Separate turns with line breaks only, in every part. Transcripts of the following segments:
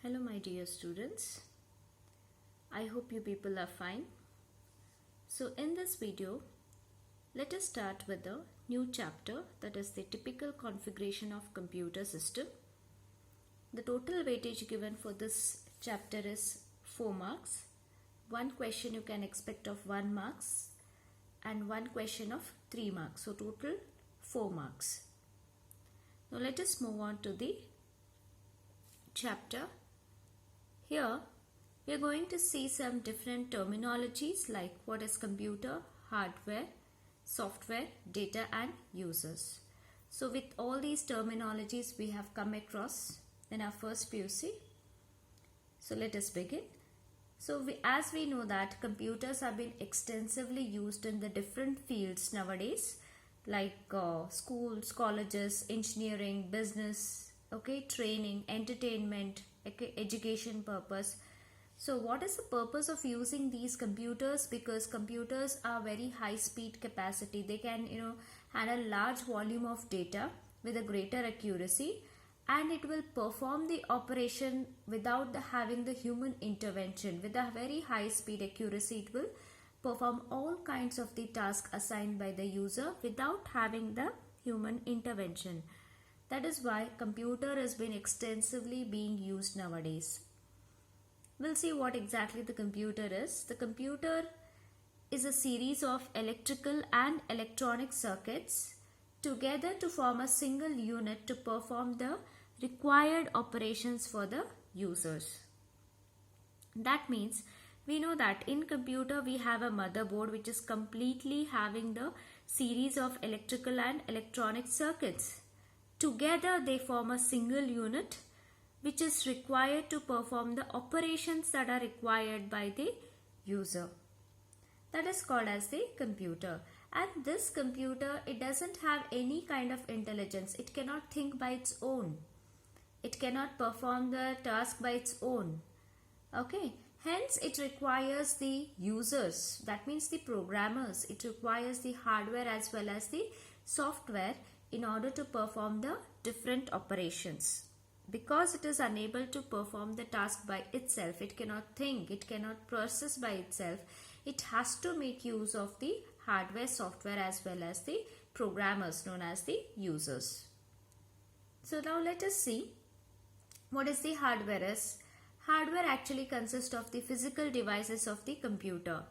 Hello my dear students, I hope you people are fine. So in this video, let us start with a new chapter, that is the typical configuration of computer system. The total weightage given for this chapter is 4 marks. One question you can expect of 1 marks and one question of 3 marks. So total 4 marks. Now let us move on to the chapter. Here we are going to see some different terminologies like what is computer, hardware, software, data and users. So with all these terminologies we have come across in our first PUC. So let us begin. So as we know that computers have been extensively used in the different fields nowadays, like schools, colleges, engineering, business, training, entertainment, education purpose. So what is the purpose of using these computers? Because computers are very high speed capacity. They can handle large volume of data with a greater accuracy, and it will perform the operation without having the human intervention. With a very high speed accuracy, it will perform all kinds of the tasks assigned by the user without having the human intervention. That is why computer has been extensively being used nowadays. We'll see what exactly the computer is. The computer is a series of electrical and electronic circuits together to form a single unit to perform the required operations for the users. That means we know that in computer we have a motherboard which is completely having the series of electrical and electronic circuits. Together they form a single unit which is required to perform the operations that are required by the user. That is called as the computer. And this computer, it doesn't have any kind of intelligence. It cannot think by its own. It cannot perform the task by its own. Hence it requires the users, that means the programmers. It requires the hardware as well as the software in order to perform the different operations. Because it is unable to perform the task by itself, it cannot think, it cannot process by itself, it has to make use of the hardware, software as well as the programmers known as the users. So now let us see what is the hardware is. Hardware actually consists of the physical devices of the computer.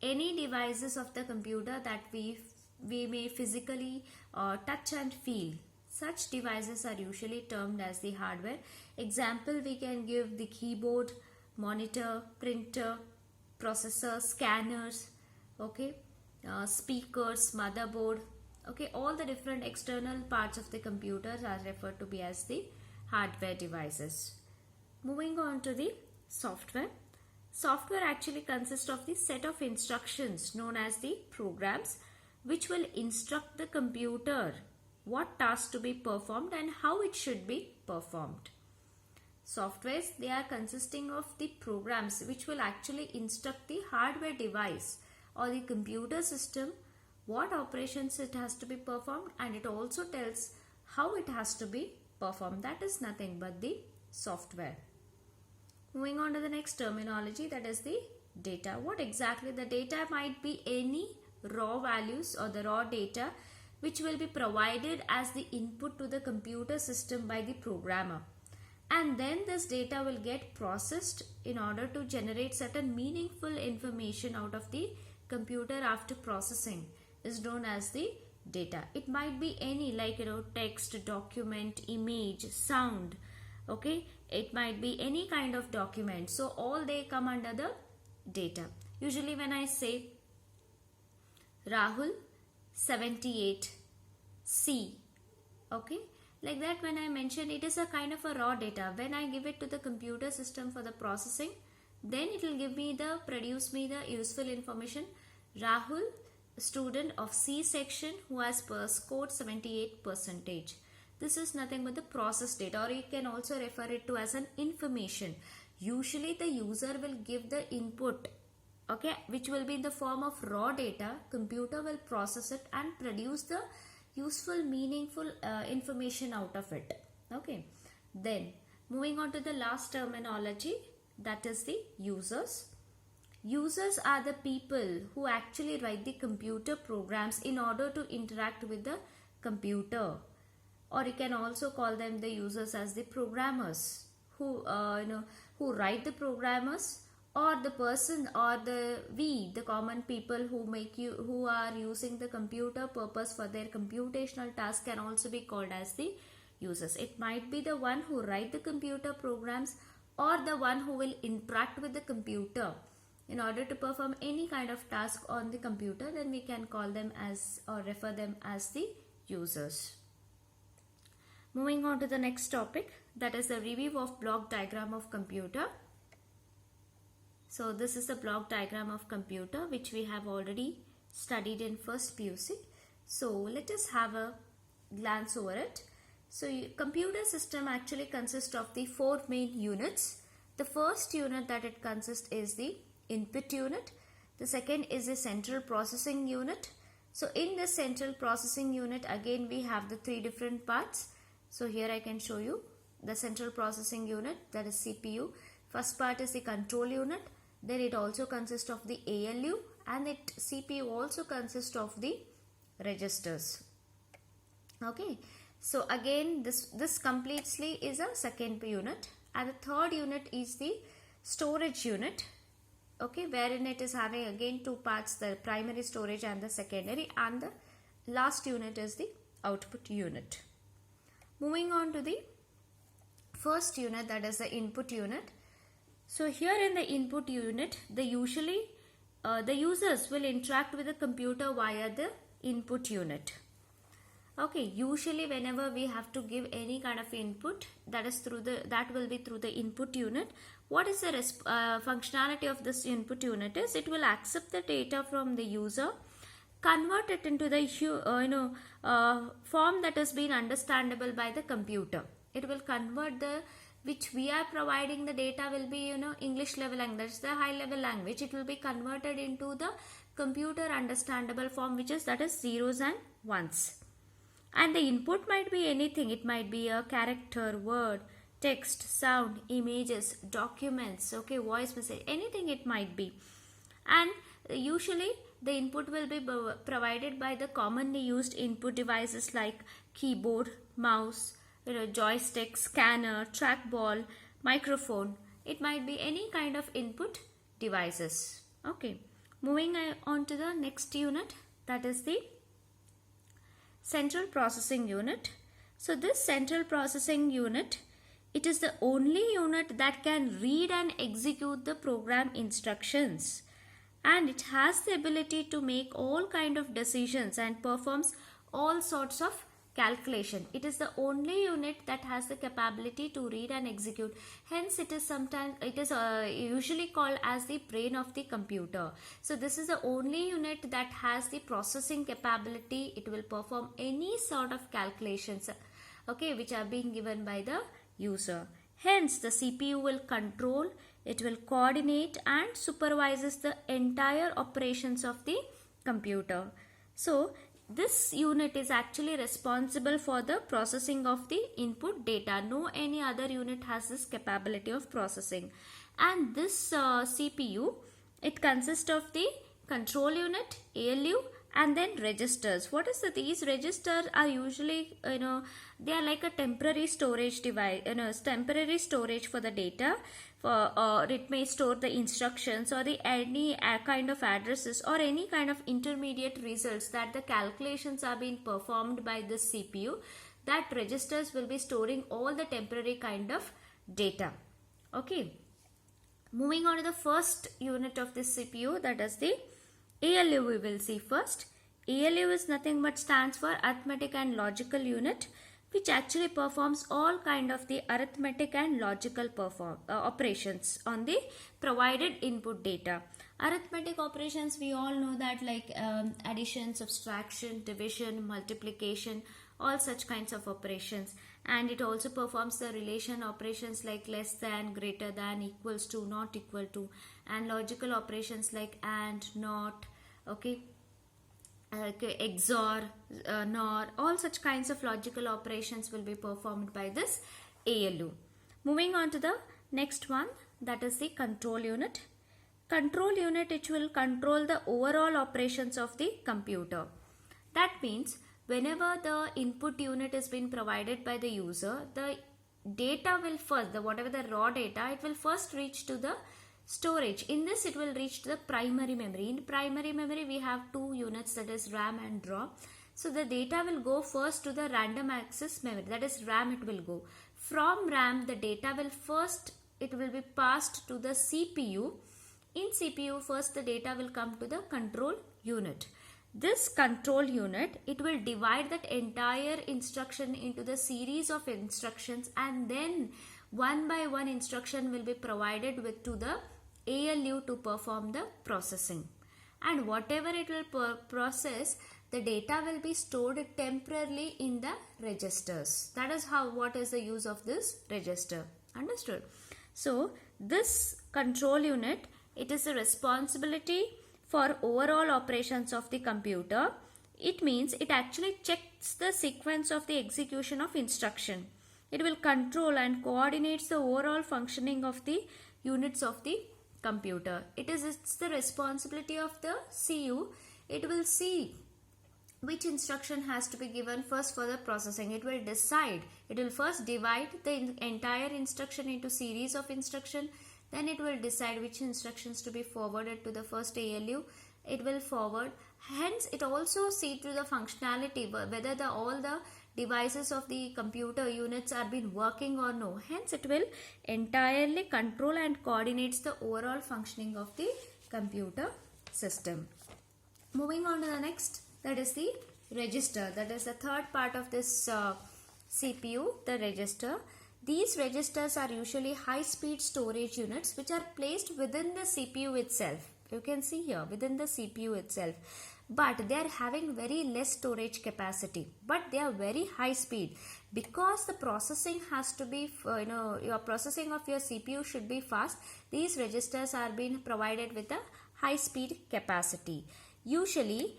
Any devices of the computer that we may physically touch and feel. Such devices are usually termed as the hardware. Example, we can give the keyboard, monitor, printer, processor, scanners, speakers, motherboard. All the different external parts of the computers are referred to be as the hardware devices. Moving on to the software. Software actually consists of the set of instructions known as the programs, which will instruct the computer what tasks to be performed and how it should be performed. Softwares, they are consisting of the programs which will actually instruct the hardware device or the computer system what operations it has to be performed, and it also tells how it has to be performed. That is nothing but the software. Moving on to the next terminology, that is the data. What exactly? The data might be any raw values or the raw data which will be provided as the input to the computer system by the programmer, and then this data will get processed in order to generate certain meaningful information out of the computer after processing is known as the data. It might be any like text, document, image, sound. It might be any kind of document. So all they come under the data. Usually when I say Rahul 78 C, like that, when I mention, it is a kind of a raw data. When I give it to the computer system for the processing, then it will produce me the useful information. Rahul, student of C section who has scored 78%. This is nothing but the process data, or you can also refer it to as an information. Usually the user will give the input, which will be in the form of raw data. Computer will process it and produce the useful, meaningful information out of it. Then Moving on to the last terminology, that is the users. Users are the people who actually write the computer programs in order to interact with the computer, or you can also call them the users as the programmers who who write the programmers, or the person, or the common people who are using the computer purpose for their computational task can also be called as the users. It might be the one who write the computer programs or the one who will interact with the computer in order to perform any kind of task on the computer, then we can call them as or refer them as the users. Moving on to the next topic, that is the review of block diagram of computer. So this is the block diagram of computer which we have already studied in first PUC. So let us have a glance over it. So computer system actually consists of the 4 main units. The first unit that it consists is the input unit. The second is the central processing unit. So in this central processing unit, again we have the 3 different parts. So here I can show you the central processing unit, that is CPU. First part is the control unit. Then it also consists of the ALU, and CPU also consists of the registers. Okay, so again this completely is a second unit, and the third unit is the storage unit. Okay, wherein it is having again 2 parts, the primary storage and the secondary, and the last unit is the output unit. Moving on to the first unit, that is the input unit. So here in the input unit, the users will interact with the computer via the input unit. Okay, usually whenever we have to give any kind of input, that will be through the input unit. What is the functionality of this input unit is it will accept the data from the user, convert it into the form that has been understandable by the computer. It will convert which we are providing the data will be English level language, that's the high level language. It will be converted into the computer understandable form, which is zeros and ones. And the input might be anything. It might be a character, word, text, sound, images, documents, okay, voice message, anything it might be. And usually the input will be provided by the commonly used input devices like keyboard, mouse, joystick, scanner, trackball, microphone. It might be any kind of input devices. Okay, moving on to the next unit, that is the central processing unit. So this central processing unit, it is the only unit that can read and execute the program instructions, and it has the ability to make all kind of decisions and performs all sorts of calculation. It is the only unit that has the capability to read and execute. Hence it is usually called as the brain of the computer. So this is the only unit that has the processing capability. It will perform any sort of calculations, okay, which are being given by the user. Hence the CPU will control, it will coordinate and supervises the entire operations of the computer. So this unit is actually responsible for the processing of the input data. No any other unit has this capability of processing. And this CPU, it consists of the control unit, ALU, and then registers. What is these registers are usually, they are like a temporary storage device, temporary storage for the data, or it may store the instructions or any kind of addresses or any kind of intermediate results that the calculations are being performed by this CPU. That registers will be storing all the temporary kind of data. Okay, moving on to the first unit of this CPU, that is the ALU. We will see first. ALU is nothing but stands for arithmetic and logical unit, which actually performs all kind of the arithmetic and logical operations on the provided input data. Arithmetic operations, we all know that, like addition, subtraction, division, multiplication, all such kinds of operations. And it also performs the relation operations like less than, greater than, equals to, not equal to, and logical operations like and, not, okay, XOR, NOR, all such kinds of logical operations will be performed by this ALU. Moving on to the next one, that is the control unit. Control unit, it will control the overall operations of the computer. That means whenever the input unit is being provided by the user, the data will first, whatever the raw data, it will first reach to the storage. In this, it will reach to the primary memory. In primary memory, we have two units, that is RAM and ROM. So the data will go first to the random access memory, that is RAM it will go. From RAM, the data will first, it will be passed to the CPU. In CPU, first the data will come to the control unit. This control unit, it will divide that entire instruction into the series of instructions, and then one by one instruction will be provided with to the ALU to perform the processing. And whatever it will process, the data will be stored temporarily in the registers. That is how, what is the use of this register. Understood? So this control unit, it is a responsibility for overall operations of the computer. It means it actually checks the sequence of the execution of instruction. It will control and coordinates the overall functioning of the units of the computer. It's the responsibility of the CU. It will see which instruction has to be given first for the processing. It will decide. It will first divide the entire instruction into series of instruction. Then it will decide which instructions to be forwarded to the first ALU. It will forward. Hence, it also see to the functionality whether all the devices of the computer units are been working or no. Hence, it will entirely control and coordinates the overall functioning of the computer system. Moving on to the next, that is the register. That is the third part of this CPU, the register. These registers are usually high-speed storage units which are placed within the CPU itself. You can see here, within the CPU itself. But they are having very less storage capacity. But they are very high speed. Because the processing has to be, your processing of your CPU should be fast. These registers are being provided with a high speed capacity. Usually,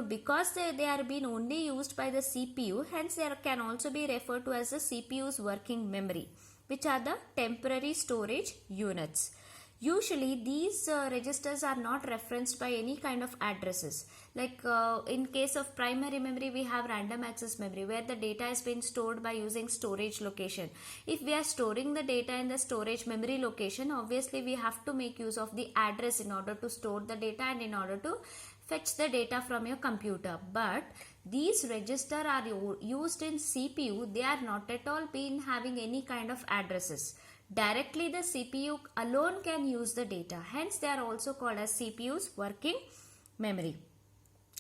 because they are being only used by the CPU, hence they can also be referred to as the CPU's working memory, which are the temporary storage units. Usually these registers are not referenced by any kind of addresses. Like in case of primary memory, we have random access memory where the data is being stored by using storage location. If we are storing the data in the storage memory location, obviously we have to make use of the address in order to store the data and in order to fetch the data from your computer. But these registers are used in CPU. They are not at all been having any kind of addresses. Directly the CPU alone can use the data. Hence they are also called as CPU's working memory.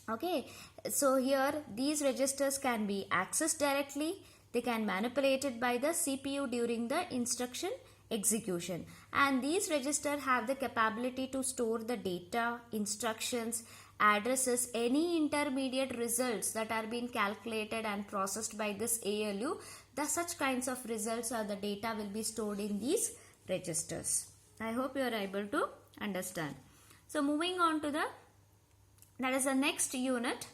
Okay, so here these registers can be accessed directly. They can be manipulated by the CPU during the instruction execution. And these registers have the capability to store the data, instructions, addresses, any intermediate results that are being calculated and processed by this ALU. Such kinds of results or the data will be stored in these registers. I hope you are able to understand. So moving on to that is the next unit,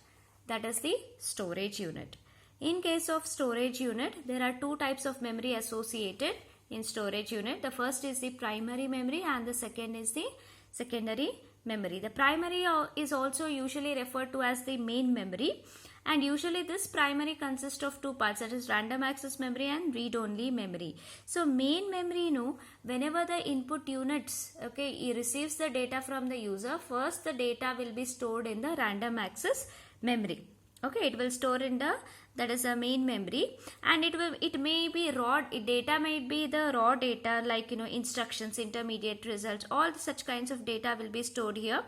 that is the storage unit. In case of storage unit, there are two types of memory associated in storage unit. The first is the primary memory and the second is the secondary memory. The primary is also usually referred to as the main memory. And usually this primary consists of two parts, that is random access memory and read-only memory. So main memory, whenever the input units, it receives the data from the user, first the data will be stored in the random access memory. Okay, it will store in that is a main memory, and it may be raw data, might be the raw data like instructions, intermediate results, all such kinds of data will be stored here.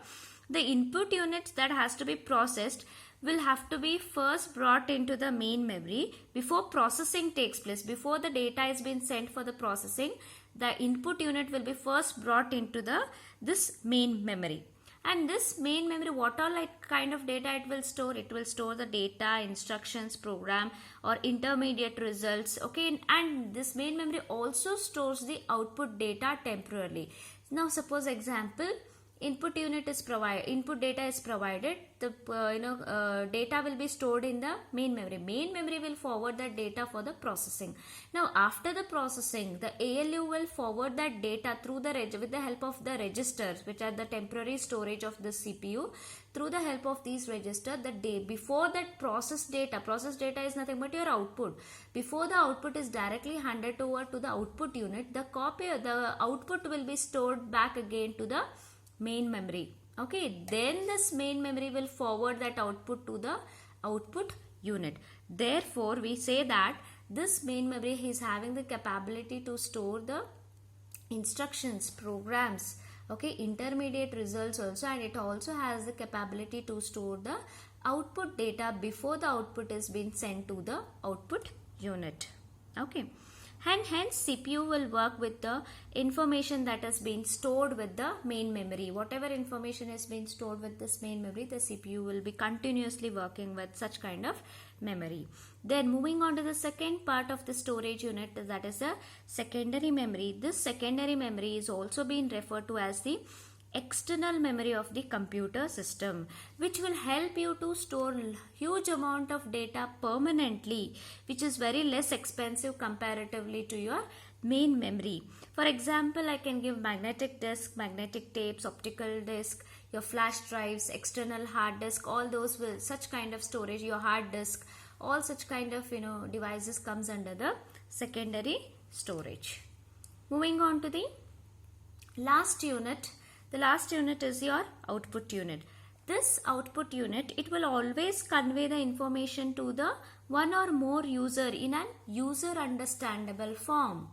The input units that has to be processed will have to be first brought into the main memory before processing takes place. Before the data is being sent for the processing, the input unit will be first brought into this main memory. And this main memory, what all kind of data it will store? It will store the data, instructions, program or intermediate results. Okay, and this main memory also stores the output data temporarily. Now suppose example, input data is provided. The data will be stored in the main memory will forward that data for the processing. Now after the processing, the ALU will forward that data through the with the help of the registers, which are the temporary storage of the CPU. Through the help of these registers, the day before that process data is nothing but your output. Before the output is directly handed over to the output unit, the output will be stored back again to the main memory. Okay, then this main memory will forward that output to the output unit. Therefore, we say that this main memory is having the capability to store the instructions, programs, okay, intermediate results also, and it also has the capability to store the output data before the output is being sent to the output unit. Okay, and hence CPU will work with the information that has been stored with the main memory. Whatever information is being stored with this main memory, the CPU will be continuously working with such kind of memory. Then moving on to the second part of the storage unit, that is the secondary memory. This secondary memory is also being referred to as the external memory of the computer system, which will help you to store huge amount of data permanently, which is very less expensive comparatively to your main memory. For example, I can give magnetic disk, magnetic tapes, optical disk, your flash drives, external hard disk, all those will such kind of storage, your hard disk, all such kind of devices comes under the secondary storage. Moving on to the last unit. The last unit is your output unit. This output unit, it will always convey the information to the one or more user in an user understandable form.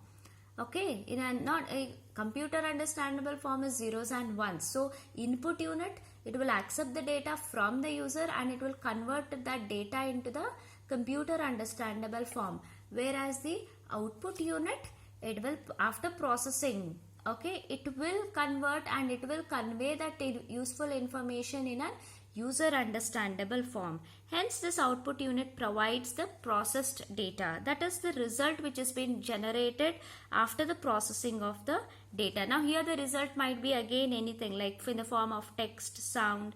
Okay, in a not a computer understandable form is zeros and ones. So input unit, it will accept the data from the user and it will convert that data into the computer understandable form. Whereas the output unit, it will after processing, okay, it will convert and it will convey that useful information in a user understandable form. Hence this output unit provides the processed data, that is the result which has been generated after the processing of the data. Now here the result might be again anything like in the form of text, sound,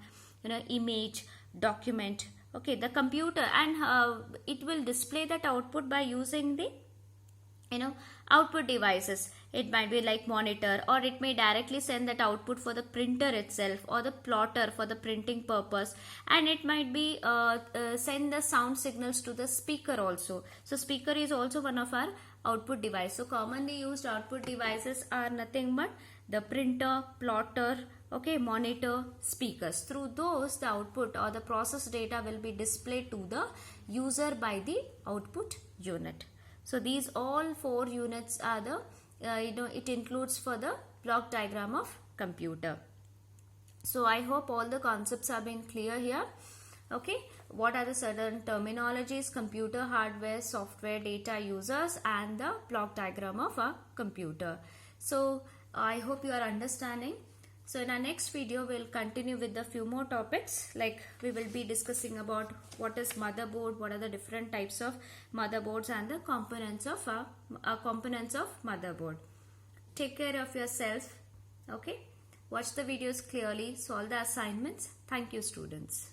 image, document. Okay, the computer, and it will display that output by using the output devices. It might be like monitor, or it may directly send that output for the printer itself or the plotter for the printing purpose, and it might be send the sound signals to the speaker also. So speaker is also one of our output device. So commonly used output devices are nothing but the printer, plotter, okay, monitor, speakers. Through those the output or the process data will be displayed to the user by the output unit. So these all four units are the it includes for the block diagram of computer. So I hope all the concepts have been clear here. Okay, what are the certain terminologies: computer, hardware, software, data, users, and the block diagram of a computer. So I hope you are understanding. So in our next video, we'll continue with a few more topics, like we will be discussing about what is motherboard, what are the different types of motherboards, and the components of motherboard. Take care of yourself. Okay, watch the videos clearly, solve the assignments. Thank you, students.